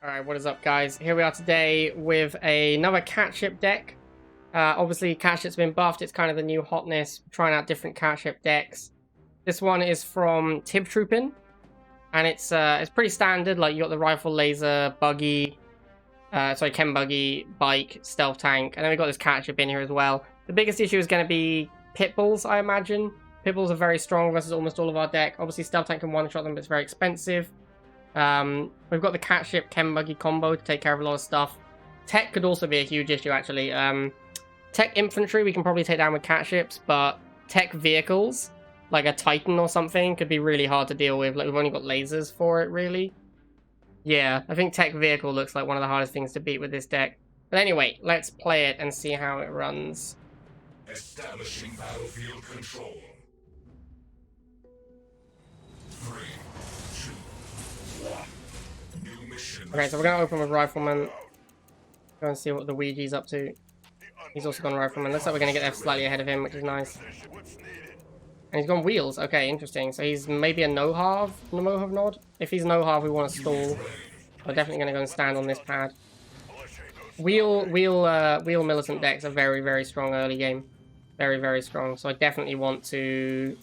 Alright, what is up, guys? Here we are today with another Catship deck. Obviously, Catship's been buffed. It's kind of the new hotness, trying out different Catship decks. This one is from tibtroopin, and it's pretty standard. Like, you got the rifle, laser, buggy, chem buggy, bike, stealth tank, and then we got this Catship in here as well. The biggest issue is going to be pit bulls, I imagine. Pit bulls are very strong versus almost all of our deck. Obviously, stealth tank can one-shot them, but it's very expensive. We've got the Catship chem buggy combo to take care of a lot of stuff. Tech could also be a huge issue, actually. Tech infantry we can probably take down with Catships, but tech vehicles, like a Titan or something, could be really hard to deal with. Like, we've only got lasers for it, really. Yeah, I think tech vehicle looks like one of the hardest things to beat with this deck. But anyway, let's play it and see how it runs. Establishing battlefield control. 3, 2, 1. New mission. Okay, so we're gonna open with Rifleman. Go and see what the Ouija's up to. He's also gone Rifleman. Looks like we're gonna get there slightly ahead of him, which is nice. And he's gone Wheels. Okay, interesting. So he's maybe a no-harv nod. If he's no-harv, we want to stall. We're definitely gonna go and stand on this pad. Wheel militant decks are very, very strong early game. Very, very strong. So I definitely want to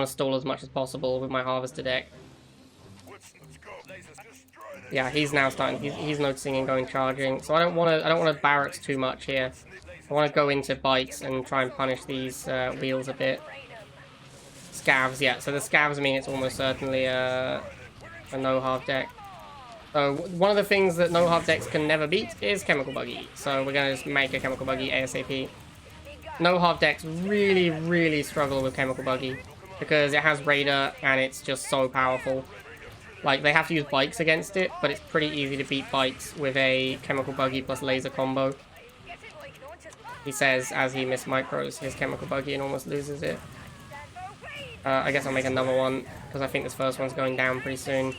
stall as much as possible with my Harvester deck. Yeah, he's now starting. He's noticing and going charging. So I don't want to barracks too much here. I want to go into bikes and try and punish these wheels a bit. Scavs, yeah. So the scavs mean it's almost certainly a no-harv deck. So one of the things that no-harv decks can never beat is chemical buggy. So we're gonna just make a chemical buggy ASAP. No-harv decks really, really struggle with chemical buggy because it has radar and it's just so powerful. Like, they have to use bikes against it, but it's pretty easy to beat bikes with a chemical buggy plus laser combo. He says as he mismicros his chemical buggy and almost loses it. I guess I'll make another one because I think this first one's going down pretty soon.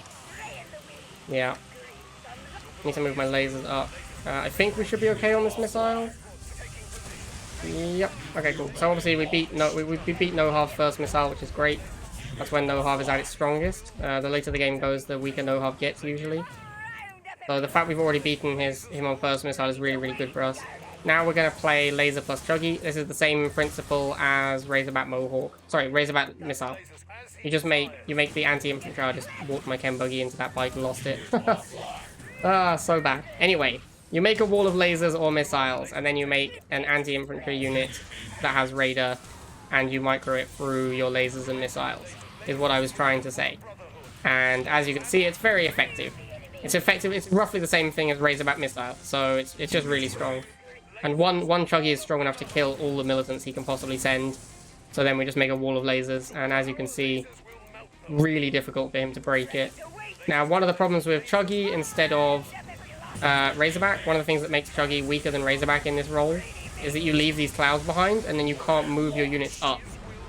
Yeah. Need to move my lasers up. I think we should be okay on this missile. Yep. Okay, cool. So obviously we beat no-harv's first missile, which is great. That's when no-harv is at its strongest. The later the game goes, the weaker no-harv gets usually. So the fact we've already beaten him on first missile is really, really good for us. Now we're going to play laser plus chuggy. This is the same principle as Razorback Mohawk. Sorry, Razorback missile. You make the anti-infantry. I just walked my chem buggy into that bike and lost it. Ah, so bad. Anyway, you make a wall of lasers or missiles, and then you make an anti-infantry unit that has radar, and you micro it through your lasers and missiles, is what I was trying to say. And as you can see, it's very effective. It's effective. It's roughly the same thing as Razorback missile, so it's just really strong. And one chuggy is strong enough to kill all the militants he can possibly send. So then we just make a wall of lasers, and as you can see, really difficult for him to break it. Now, one of the problems with chuggy instead of Razorback, one of the things that makes chuggy weaker than Razorback in this role, is that you leave these clouds behind, and then you can't move your units up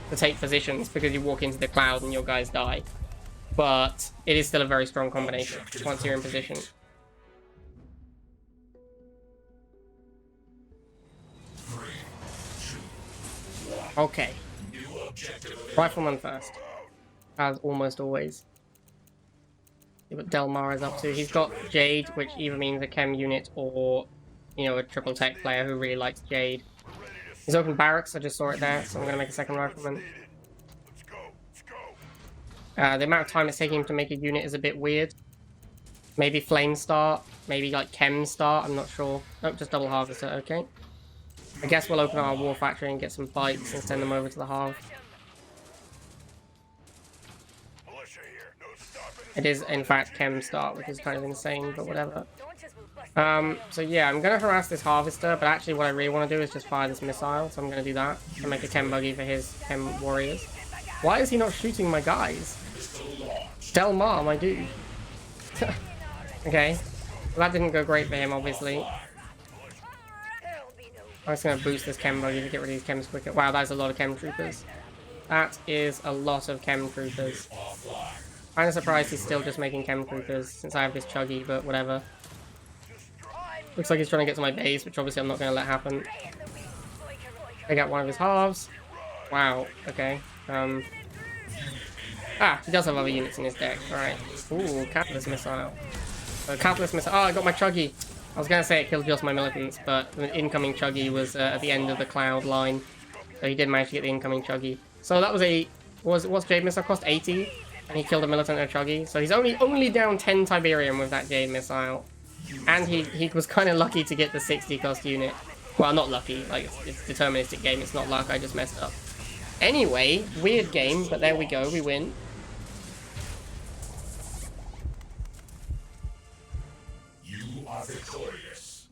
to take positions because you walk into the cloud and your guys die. But it is still a very strong combination once you're in position. Okay. Rifleman first, as almost always. See what Delmar is up to. He's got Jade, which either means a chem unit or, you know, a triple tech player who really likes Jade. He's opened barracks, I just saw it there, so I'm going to make a second rifleman. The amount of time it's taking him to make a unit is a bit weird. Maybe flame start, maybe like chem start, I'm not sure. Nope, just double harvester, okay. I guess we'll open our war factory and get some bikes and send them over to the harv. It is, in fact, chem start, which is kind of insane, but whatever. So yeah, I'm going to harass this harvester, but actually what I really want to do is just fire this missile, so I'm going to do that and make a chem buggy for his chem warriors. Why is he not shooting my guys? Delmar, my dude. Okay, well, that didn't go great for him, obviously. I'm just going to boost this chem buggy to get rid of these chems quicker. Wow, that's a lot of chem troopers. That is a lot of chem troopers. I'm kind of surprised he's still just making chem troopers since I have this chuggy, but whatever. Looks like he's trying to get to my base, which obviously I'm not going to let happen. I got one of his halves. Wow, okay. He does have other units in his deck. Alright. Ooh, Catalyst Missile. So Catalyst Missile. Oh, I got my Chuggy. I was going to say it killed just my militants, but the incoming Chuggy was at the end of the cloud line. So he did manage to get the incoming Chuggy. So that was a... What's Jade Missile cost? 80? And he killed a militant and a Chuggy. So he's only down 10 Tiberium with that Jade Missile. And he was kind of lucky to get the 60 cost unit. Well, not lucky. Like, it's a deterministic game. It's not luck. I just messed up. Anyway, weird game, but there we go. We win. You are victorious.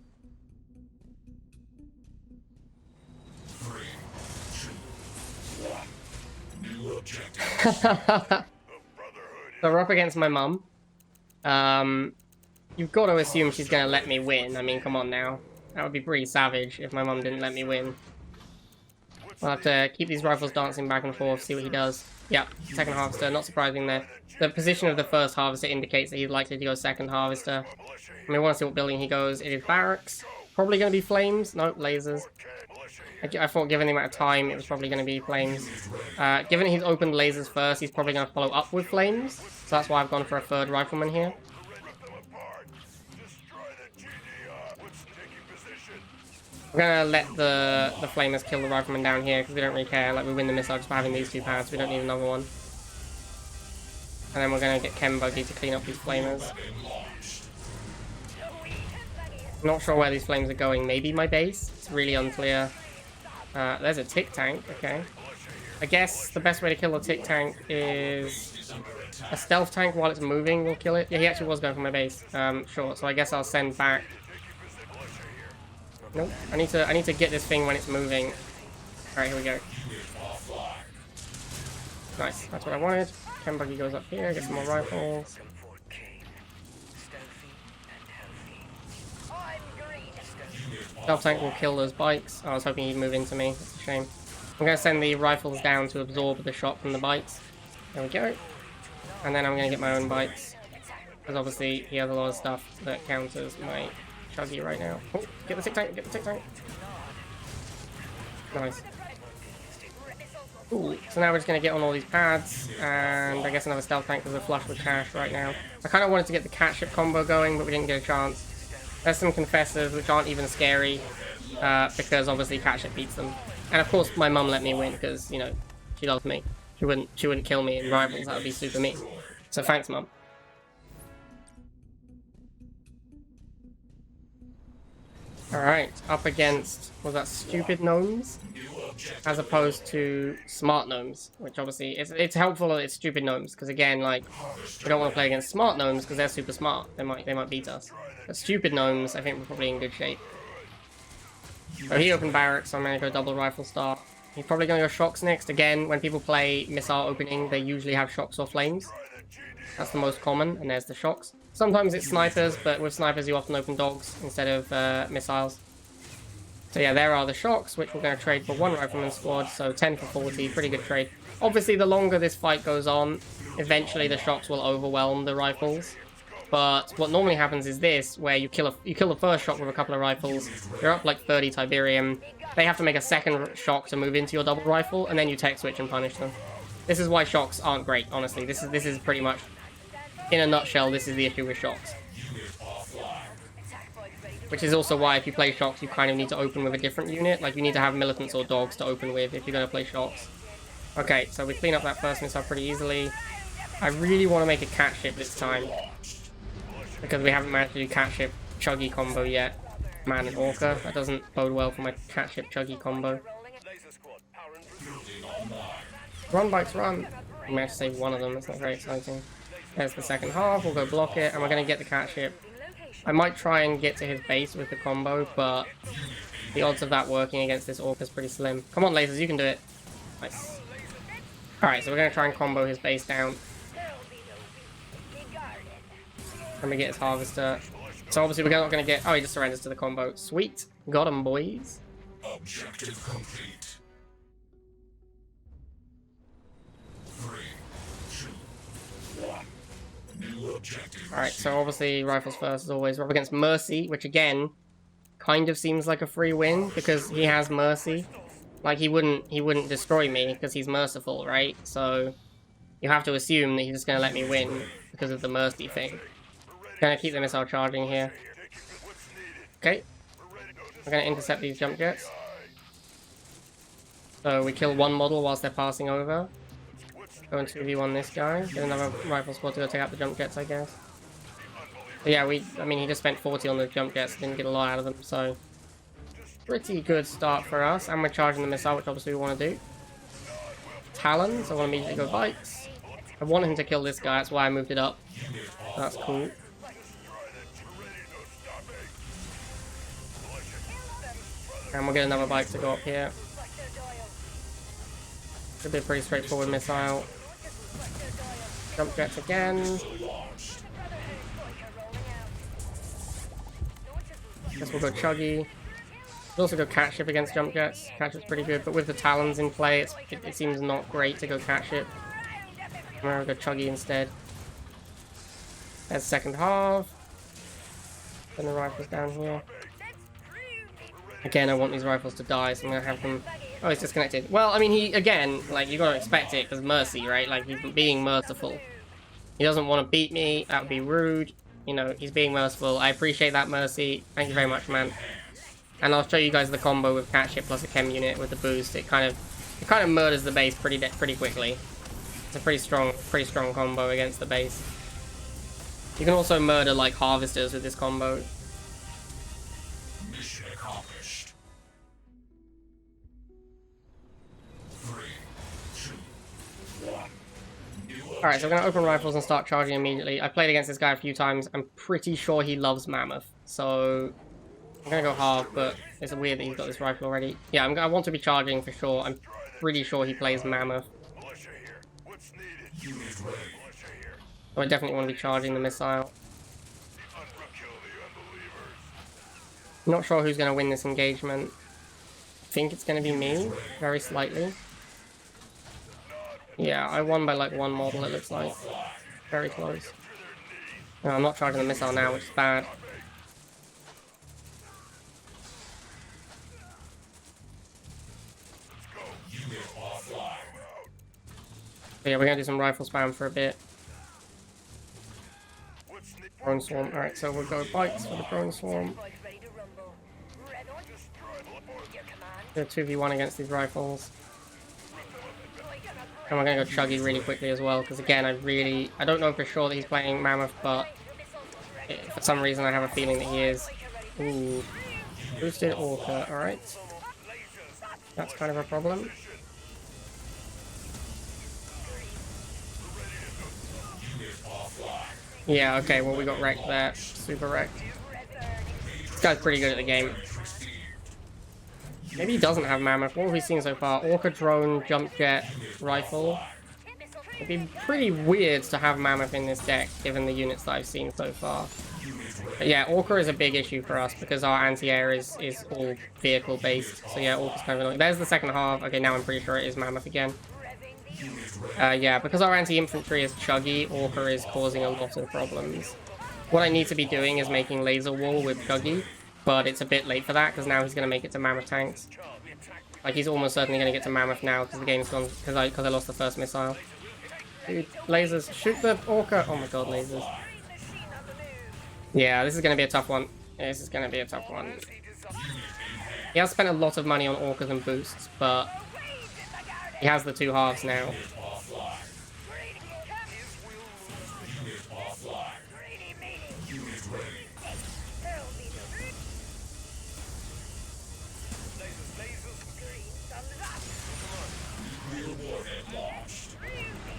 3, 2, 1. New objective. So we're up against my mum. You've got to assume she's going to let me win. I mean, come on now. That would be pretty savage if my mum didn't let me win. I'll have to keep these rifles dancing back and forth, see what he does. Yep, second harvester, not surprising there. The position of the first harvester indicates that he's likely to go second harvester. And we want to see what building he goes. It is barracks. Probably going to be flames. Nope, lasers. I thought given the amount of time, it was probably going to be flames. Given he's opened lasers first, he's probably going to follow up with flames. So that's why I've gone for a third rifleman here. We're going to let the flamers kill the rifleman down here because we don't really care. Like, we win the missile just by having these two pads. We don't need another one. And then we're going to get Chem Buggy to clean up these flamers. I'm not sure where these flames are going. Maybe my base? It's really unclear. There's a tick tank. Okay. I guess the best way to kill a tick tank is a stealth tank while it's moving will kill it. Yeah, he actually was going for my base. Sure. So I guess I'll send back... Nope. I need to get this thing when it's moving. Alright, here we go. Nice. That's what I wanted. Chem Buggy goes up here, get some more rifles. Stealth tank will kill those bikes. Oh, I was hoping he'd move into me. That's a shame. I'm going to send the rifles down to absorb the shot from the bikes. There we go. And then I'm going to get my own bikes. Because obviously he has a lot of stuff that counters my Chuggy right now. Oh, get the tick tank, get the tick tank. Nice. Ooh, so now we're just going to get on all these pads, and I guess another stealth tank because we're flush with cash right now. I kind of wanted to get the Catship combo going, but we didn't get a chance. There's some Confessors, which aren't even scary, because obviously Catship beats them. And of course my mum let me win, because, you know, she loves me. She wouldn't kill me in Rivals, that would be super mean. So thanks, Mum. Alright, up against, was that stupid Gnomes? As opposed to smart Gnomes, which obviously, it's helpful that it's stupid Gnomes, because again, like, we don't want to play against smart Gnomes, because they're super smart. They might beat us. But stupid Gnomes, I think we're probably in good shape. So he opened barracks, so I'm going to go double rifle start. He's probably going to go shocks next. Again, when people play missile opening, they usually have shocks or flames. That's the most common, and there's the shocks. Sometimes it's snipers, but with snipers you often open dogs instead of missiles. So yeah, there are the shocks, which we're going to trade for one rifleman squad, so 10 for 40, pretty good trade. Obviously, the longer this fight goes on, eventually the shocks will overwhelm the rifles. But what normally happens is this, where you kill the first shock with a couple of rifles, you're up like 30 Tiberium, they have to make a second shock to move into your double rifle, and then you tech switch and punish them. This is why shocks aren't great, honestly. This is pretty much, in a nutshell, this is the issue with shocks. Which is also why if you play shocks, you kind of need to open with a different unit. Like, you need to have militants or dogs to open with if you're going to play shocks. Okay, so we clean up that first missile pretty easily. I really want to make a Catship this time, because we haven't managed to do Catship Chuggy combo yet. Man and Orca. That doesn't bode well for my Catship Chuggy combo. Run, bikes, run! We managed to save one of them. That's not very exciting. There's the second half. We'll go block it, and we're going to get the Catship. I might try and get to his base with the combo, but the odds of that working against this Orc is pretty slim. Come on, lasers, you can do it. Nice. Alright, so we're going to try and combo his base down. And we get his Harvester. So obviously we're not going to get... Oh, he just surrenders to the combo. Sweet. Got him, boys. Objective complete. 3, 2, 1. New objective. Alright, so obviously rifles first as always. We're up against Mercy, which again kind of seems like a free win because he has Mercy. Like, he wouldn't destroy me because he's merciful, right? So you have to assume that he's just going to let me win because of the Mercy thing. Gonna keep the missile charging here. Okay. We're gonna intercept these jump jets. So we kill one model whilst they're passing over. Go and 2v1 this guy. Get another rifle squad to go take out the jump jets, I guess. But yeah, I mean, he just spent 40 on the jump jets, didn't get a lot out of them, so pretty good start for us. And we're charging the missile, which obviously we want to do. Talons, I want to immediately go bikes. I want him to kill this guy, that's why I moved it up. That's cool. And we'll get another bike to go up here. Should be a pretty straightforward missile. Jump jets again. Guess we'll go chuggy. We'll also go catship against jump jets. Catship's pretty good, but with the talons in play, it seems not great to go catship. I'm gonna go chuggy instead. There's second half. Then the rifles down here. Again, I want these rifles to die, so I'm gonna have them. Oh, he's disconnected. Well, I mean, he again, like, you gotta expect it because mercy, right? Like, he's being merciful. He doesn't want to beat me. That would be rude. You know, he's being merciful. I appreciate that mercy. Thank you very much, man. And I'll show you guys the combo with Catship plus a chem unit with the boost. It kind of murders the base pretty quickly. It's a pretty strong combo against the base. You can also murder like harvesters with this combo. Mission accomplished. 3, 2, 1. Alright, so we're going to open rifles and start charging immediately. I played against this guy a few times. I'm pretty sure he loves Mammoth. So I'm going to go hard, but it's weird that he's got this rifle already. Yeah, I want to be charging for sure. I'm pretty sure he plays Mammoth. So I definitely want to be charging the missile. Not sure who's going to win this engagement. I think it's going to be me, very slightly. Yeah, I won by like one model, it looks like. Very close. No, I'm not charging the missile now, which is bad. But yeah, we're going to do some rifle spam for a bit. Drone swarm. Alright, so we'll go bikes for the drone swarm. Do a 2v1 against these rifles. And we're going to go chuggy really quickly as well, because again, I don't know for sure that he's playing Mammoth, but for some reason I have a feeling that he is. Ooh. Boosted Orca, alright. That's kind of a problem. Yeah, okay, well we got wrecked there. Super wrecked. This guy's pretty good at the game. Maybe he doesn't have Mammoth. What have we seen so far? Orca, drone, jump jet, rifle. It'd be pretty weird to have Mammoth in this deck, given the units that I've seen so far. But yeah, Orca is a big issue for us, because our anti-air is all vehicle-based. So yeah, Orca's kind of annoying. There's the second half. Okay, now I'm pretty sure it is Mammoth again. Yeah, because our anti-infantry is chuggy, Orca is causing a lot of problems. What I need to be doing is making laser wall with chuggy. But it's a bit late for that, because now he's going to make it to Mammoth tanks. Like, he's almost certainly going to get to Mammoth now, because the game's gone, because I lost the first missile. Dude, lasers, shoot the Orca! Oh my god, lasers. Yeah, this is going to be a tough one. Yeah, this is going to be a tough one. He has spent a lot of money on Orcas and boosts, but he has the two halves now.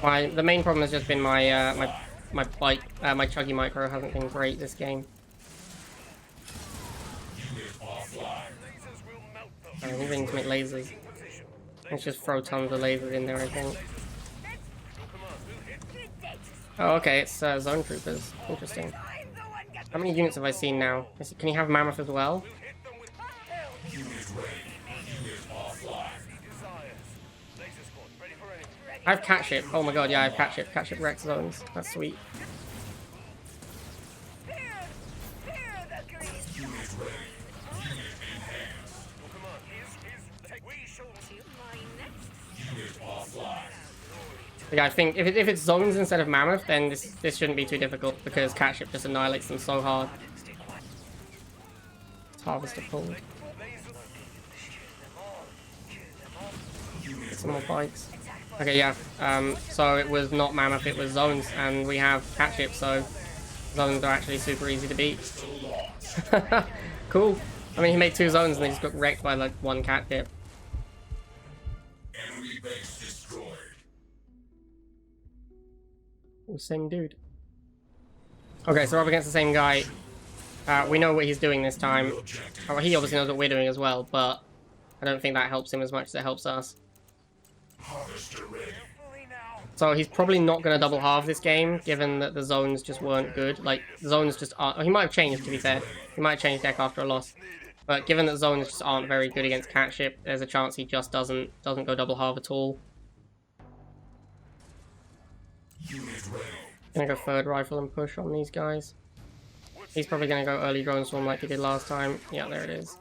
The main problem has just been my my chuggy micro hasn't been great this game. We really need to make lasers. Let's just throw tons of lasers in there, I think. Oh, okay, it's zone troopers. Interesting. How many units have I seen now? Can you have Mammoth as well? I have Catship. Oh my god, yeah, I have Catship. Catship Rex zones. That's sweet. But yeah, I think if it's zones instead of Mammoth, then this shouldn't be too difficult because Catship just annihilates them so hard. Harvester pulled. Get some more bikes. Okay, yeah. So it was not Mammoth, it was zones, and we have Catship, so zones are actually super easy to beat. Cool. I mean, he made 2 zones and they just got wrecked by like 1 Catship. Enemy base destroyed. Same dude. Okay, so we're up against the same guy. We know what he's doing this time. Oh, he obviously knows what we're doing as well, but I don't think that helps him as much as it helps us. Harvester ready. So he's probably not going to double halve this game, given that the zones just weren't good. Like, the zones just aren't... Oh, he might have changed, to be fair. He might have changed deck after a loss. But given that zones just aren't very good against Catship, there's a chance he just doesn't go double halve at all. Unit ready. Gonna go third rifle and push on these guys. He's probably gonna go early drone swarm like he did last time. Yeah, there it is.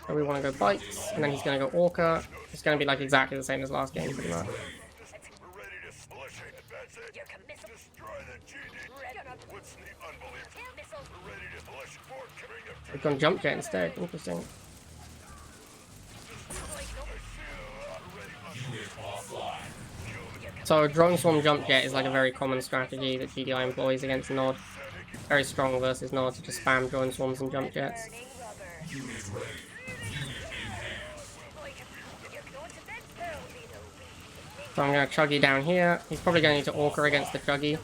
So we want to go bikes, and then he's gonna go orca. It's gonna be like exactly the same as last game, pretty much. We've gone jump jet instead. Interesting. Unit offline. So drone swarm jump jet is like a very common strategy that GDI employs against Nod. Very strong versus Nod to just spam drone swarms and jump jets. Unit ready. So I'm going to Chuggy down here. He's probably going to need to Orca against the Chuggy.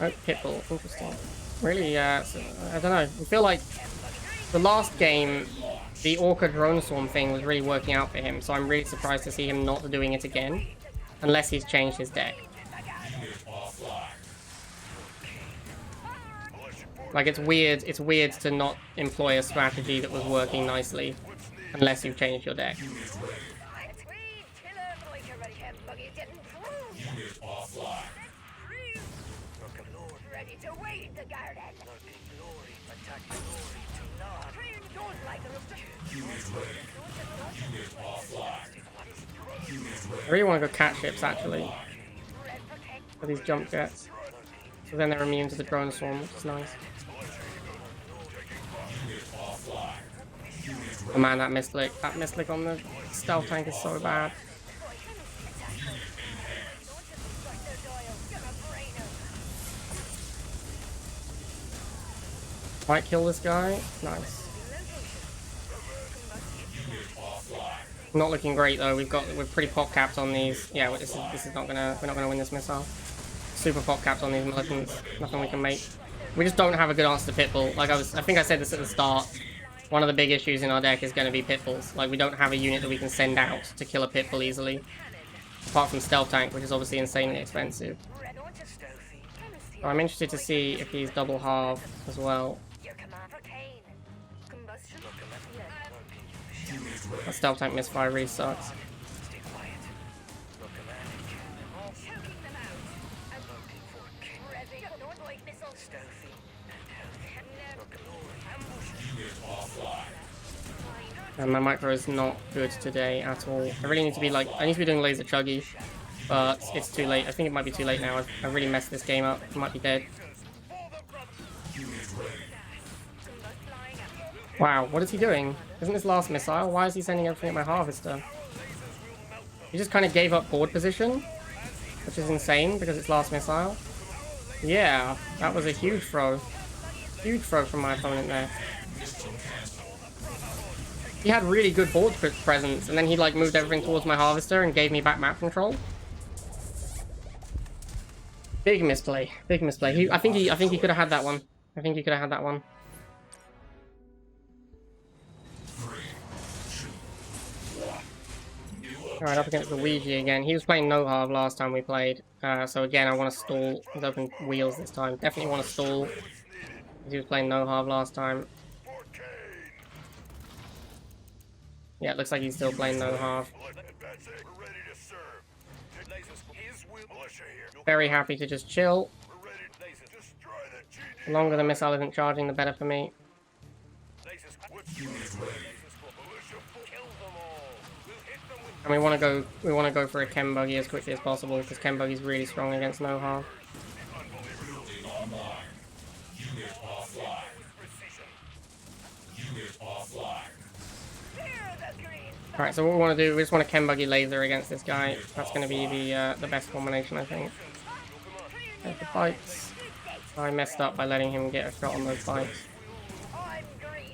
Oh, Pitbull. Interesting. Really, so, I don't know. I feel like the last game, the Orca drone swarm thing was really working out for him. So I'm really surprised to see him not doing it again. Unless he's changed his deck. Like, it's weird to not employ a strategy that was working nicely. Unless you've changed your deck. Unit offline. Unit ready. Unit offline. I really want to go Catships, actually. For these jump jets. So then they're immune to the drone swarm, which is nice. Oh man, that misclick on the stealth tank is so bad. Might kill this guy. Nice. Not looking great though. We're pretty pop capped on these. Yeah, this is not gonna. We're not gonna win this missile. Super pop capped on these militants. Nothing we can make. We just don't have a good answer to Pitbull. Like I think I said this at the start. One of the big issues in our deck is going to be Pitbulls. Like we don't have a unit that we can send out to kill a Pitbull easily. Apart from Stealth Tank, which is obviously insanely expensive. So I'm interested to see if he's double halve as well. That Stealth Tank misfire really sucks. And my micro is not good today at all. I really need to be like, I need to be doing laser chuggy, but it's too late. I think it might be too late now. I've really messed this game up. I might be dead. Wow, what is he doing? Isn't this last missile? Why is he sending everything at my harvester? He just kind of gave up board position, which is insane because it's last missile. Yeah, that was a huge throw. Huge throw from my opponent there. He had really good board presence, and then he like moved everything towards my harvester and gave me back map control. Big misplay. Big misplay. I think he could have had that one. I think he could have had that one. Alright, up against the Ouija again. He was playing no halve last time we played. So again, I want to stall. He's open wheels this time. Definitely want to stall. He was playing no halve last time. Yeah, it looks like he's still playing no half. Very happy to just chill. The longer the missile isn't charging, the better for me. And we want to go for a chem buggy as quickly as possible because chem buggy is really strong against no half. Building online. Unit offline. Unit offline. Alright, so what we want to do, we just want a chem buggy laser against this guy. That's going to be the best combination, I think. There's the bikes. I messed up by letting him get a shot on those bikes.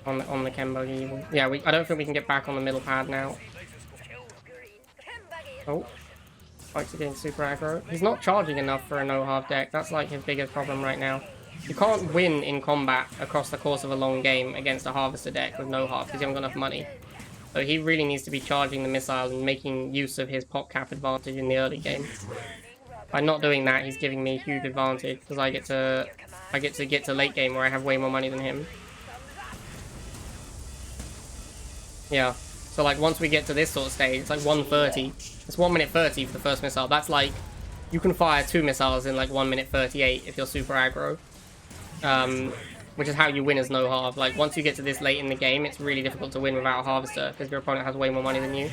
On the chem buggy even. Yeah, I don't think we can get back on the middle pad now. Oh. Bikes are getting super aggro. He's not charging enough for a no-half deck. That's like his biggest problem right now. You can't win in combat across the course of a long game against a harvester deck with no half because you haven't got enough money. So he really needs to be charging the missile and making use of his pop cap advantage in the early game. By not doing that, he's giving me a huge advantage because I get to late game where I have way more money than him. Yeah. So like once we get to this sort of stage, it's like 1:30. It's 1 minute 30 for the first missile. That's like you can fire 2 missiles in like 1 minute 38 if you're super aggro. Which is how you win as no half. Like once you get to this late in the game, it's really difficult to win without a harvester because your opponent has way more money than you.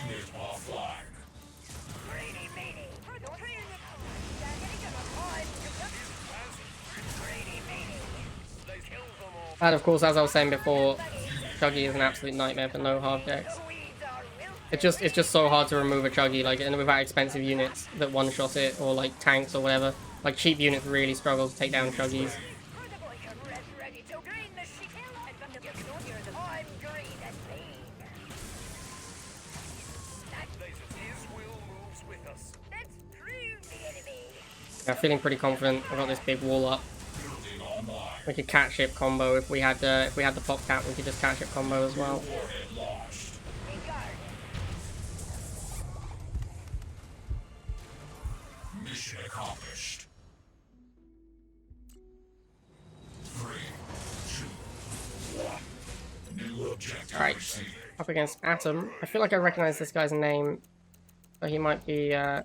And of course, as I was saying before, Chuggy is an absolute nightmare for no half decks. It's just so hard to remove a Chuggy, like, and without expensive units that one-shot it, or like tanks or whatever. Like cheap units really struggle to take down Chuggies. Yeah, feeling pretty confident. I got this big wall up. We could Catship combo if we had the pop cap. We could just Catship combo as well. Mission accomplished. 3, 2, 1. New objective. All right, up against Atom. I feel like I recognize this guy's name, but he might be a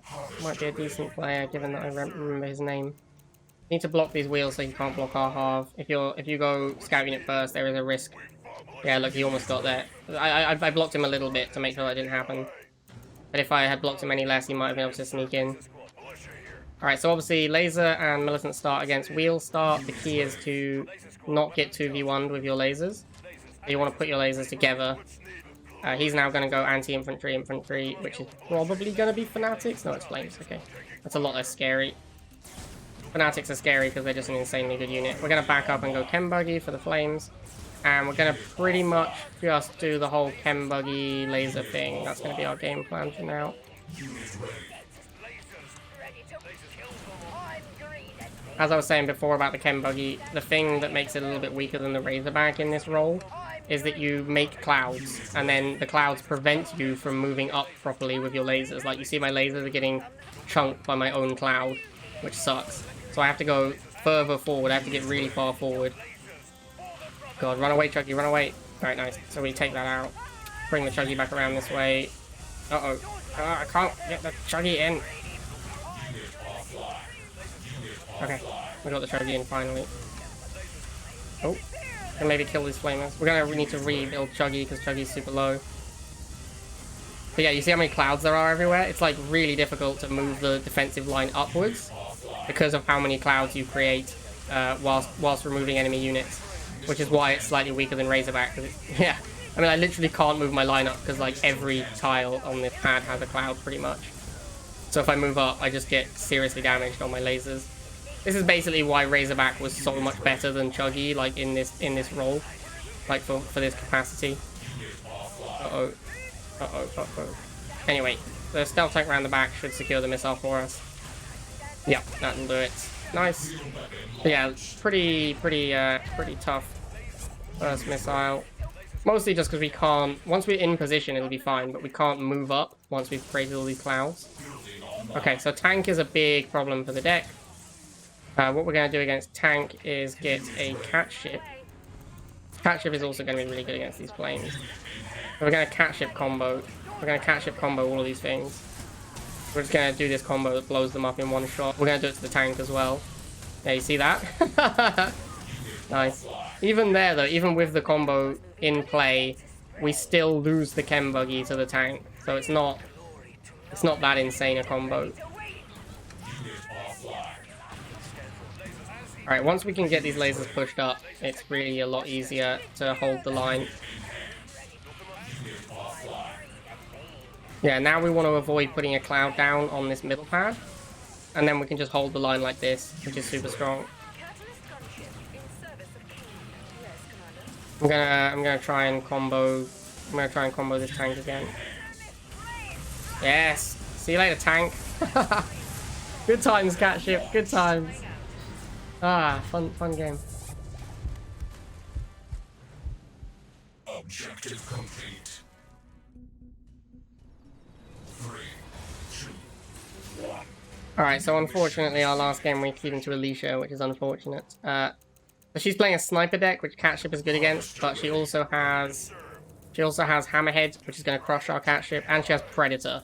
decent player given that I remember his name. Need to block these wheels so you can't block our half. If you go scout unit first, there is a risk. Yeah, look, he almost got there. I blocked him a little bit to make sure that didn't happen. But if I had blocked him any less, he might have been able to sneak in. Alright, so obviously Laser and Militant start against Wheel start. The key is to not get 2v1'd with your lasers. You want to put your lasers together. He's now going to go anti-infantry, infantry, which is probably going to be Fanatics. No, it's Flames. Okay, that's a lot less scary. Fanatics are scary because they're just an insanely good unit. We're going to back up and go Chem Buggy for the Flames. And we're going to pretty much just do the whole Chem Buggy laser thing. That's going to be our game plan for now. As I was saying before about the Chem Buggy, the thing that makes it a little bit weaker than the Razorback in this role is that you make clouds, and then the clouds prevent you from moving up properly with your lasers. Like, you see my lasers are getting chunked by my own cloud, which sucks. So I have to go further forward. I have to get really far forward. God, run away, Chuggy, run away. Alright, nice. So we take that out. Bring the Chuggy back around this way. Uh-oh. I can't get the Chuggy in. Okay, we got the Chuggy in finally. Oh, and maybe kill these flamers. We need to rebuild Chuggy because Chuggy's super low. But yeah, you see how many clouds there are everywhere? It's like really difficult to move the defensive line upwards because of how many clouds you create whilst removing enemy units, which is why it's slightly weaker than Razorback. Yeah, I mean, I literally can't move my line up because like every tile on this pad has a cloud pretty much. So if I move up, I just get seriously damaged on my lasers. This is basically why Razorback was so much better than Chuggy, like in this role, like for this capacity. Uh-oh. Uh-oh, uh-oh. Anyway, the stealth tank around the back should secure the missile for us. Yep, that'll do it. Nice. But yeah, pretty tough first missile. Mostly just because we can't, once we're in position it'll be fine, but we can't move up once we've created all these clouds. Okay, so tank is a big problem for the deck. What we're going to do against tank is get a Catship. Catship is also going to be really good against these flames. So we're going to Catship combo. We're going to Catship combo all of these things. We're just going to do this combo that blows them up in one shot. We're going to do it to the tank as well. Yeah, you see that? Nice. Even there though, even with the combo in play, we still lose the Chem Buggy to the tank. So it's not It's not that insane a combo. Alright, once we can get these lasers pushed up, it's really a lot easier to hold the line. Yeah, now we want to avoid putting a cloud down on this middle pad. And then we can just hold the line like this, which is super strong. I'm gonna try and combo this tank again. Yes! See you later, tank. Good times, Catship. Good times. Ah, fun game. Objective complete. 3, 2, 1. Alright, so unfortunately our last game we keep into Alicia, which is unfortunate. So she's playing a sniper deck, which Catship is good against, but she also has Hammerhead, which is going to crush our Catship, and she has Predator.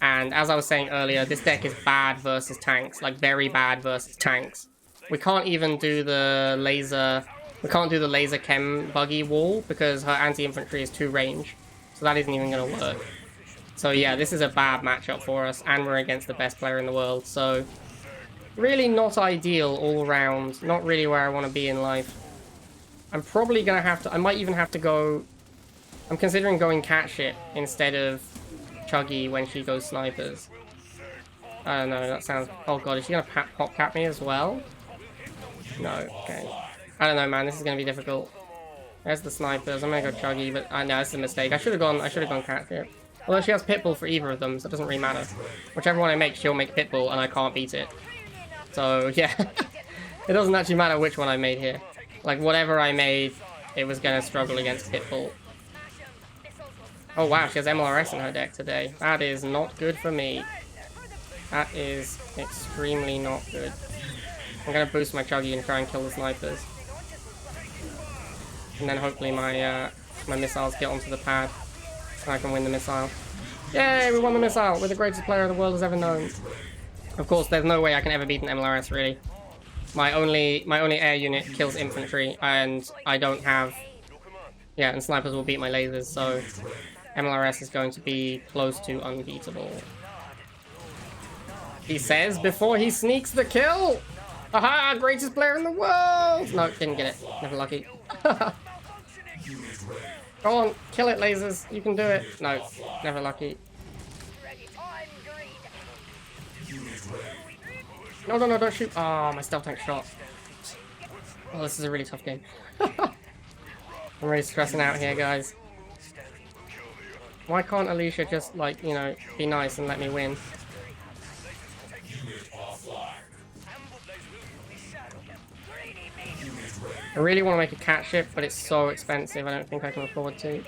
And as I was saying earlier, this deck is bad versus tanks, like very bad versus tanks. We can't even do the laser... We can't do the laser chem buggy wall because her anti-infantry is 2 range. So that isn't even going to work. So yeah, this is a bad matchup for us, and we're against the best player in the world. So really not ideal all around. Not really where I want to be in life. I'm probably going to have to... I might even have to go... I'm considering going Catship instead of Chuggy when she goes snipers. I don't know, that sounds... Oh god, is she going to pop cap me as well? No, okay. I don't know, man. This is gonna be difficult. There's the snipers. I'm gonna go Chuggy, but I know this is a mistake. I should have gone Catship. Although she has Pitbull for either of them, so it doesn't really matter. Whichever one I make, she'll make Pitbull, and I can't beat it. So yeah, it doesn't actually matter which one I made here. Like whatever I made, it was gonna struggle against Pitbull. Oh wow, she has MLRS in her deck today. That is not good for me. That is extremely not good. I'm gonna boost my Chuggy and try and kill the snipers. And then hopefully my my missiles get onto the pad and I can win the missile. Yay, we won the missile! We're the greatest player the world has ever known. Of course, there's no way I can ever beat an MLRS, really. My only air unit kills infantry, and I don't have... Yeah, and snipers will beat my lasers, so MLRS is going to be close to unbeatable. He says before he sneaks the kill! Aha! Greatest player in the world! No, didn't get it. Never lucky. Go on, kill it, lasers. You can do it. No, never lucky. No, don't shoot. Oh, my stealth tank shot. Oh, this is a really tough game. I'm really stressing out here, guys. Why can't Alicia just, like, you know, be nice and let me win? I really want to make a Catship, but it's so expensive, I don't think I can afford to.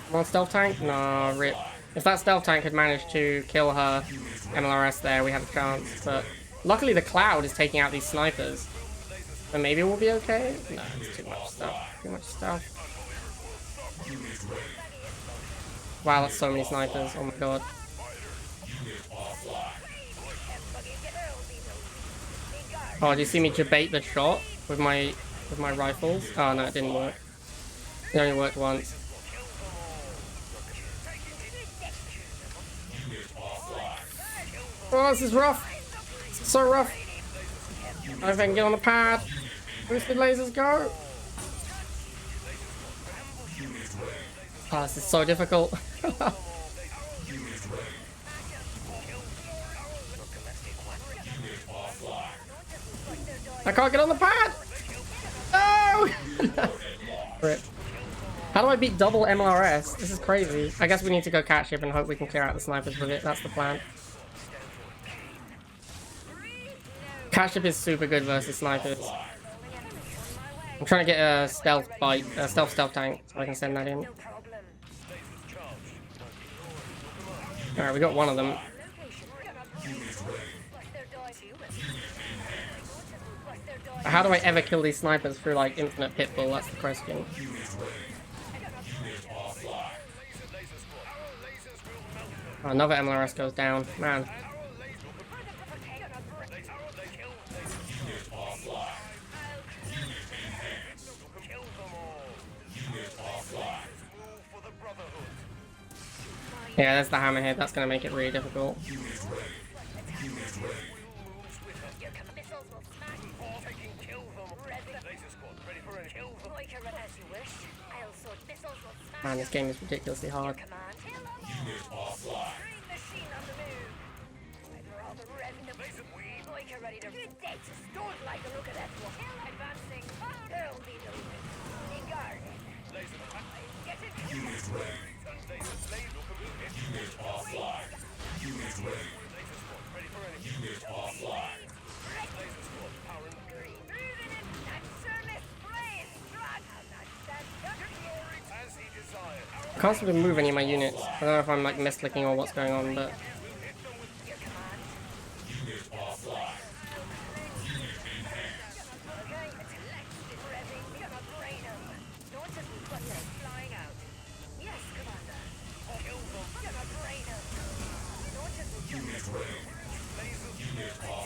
Come on, stealth tank? No, rip. If that stealth tank had managed to kill her MLRS there, we had a chance, but luckily the cloud is taking out these snipers. So maybe we'll be okay? No, it's too much stuff. Too much stuff. Wow, that's so many snipers. Oh my god. Oh, do you see me debate the shot with my rifles? Oh no, it didn't work. It only worked once. Oh, this is rough. This is so rough. I don't know if I can get on the pad. Boosted lasers, go. Oh, this is so difficult. I can't get on the pad! No! Rip. How do I beat double MLRS? This is crazy. I guess we need to go Catship and hope we can clear out the snipers with it. That's the plan. Catship is super good versus snipers. I'm trying to get a stealth bite, a stealth tank, so I can send that in. Alright, we got one of them. How do I ever kill these snipers through, like, infinite Pitbull? That's the question. Oh, another MLRS goes down. Man. Yeah, that's the hammerhead. That's going to make it really difficult. Man, this game is ridiculously hard. I can't seem to move any of my units. I don't know if I'm like misclicking or what's going on, but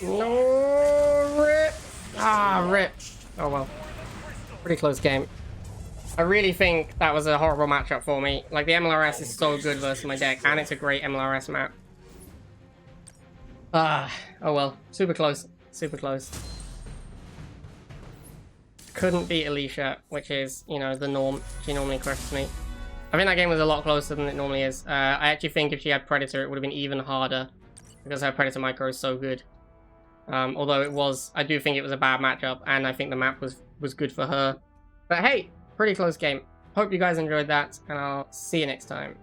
no rip. Ah, rip. Oh well. Pretty close game. I really think that was a horrible matchup for me. Like, the MLRS is so good versus my deck, and it's a great MLRS map. Ah, oh well. Super close. Super close. Couldn't beat Alicia, which is, you know, the norm. She normally crushes me. I think that game was a lot closer than it normally is. I actually think if she had Predator, it would have been even harder, because her Predator micro is so good. Although it was, I do think it was a bad matchup, and I think the map was good for her. But hey, pretty close game. Hope you guys enjoyed that, and I'll see you next time.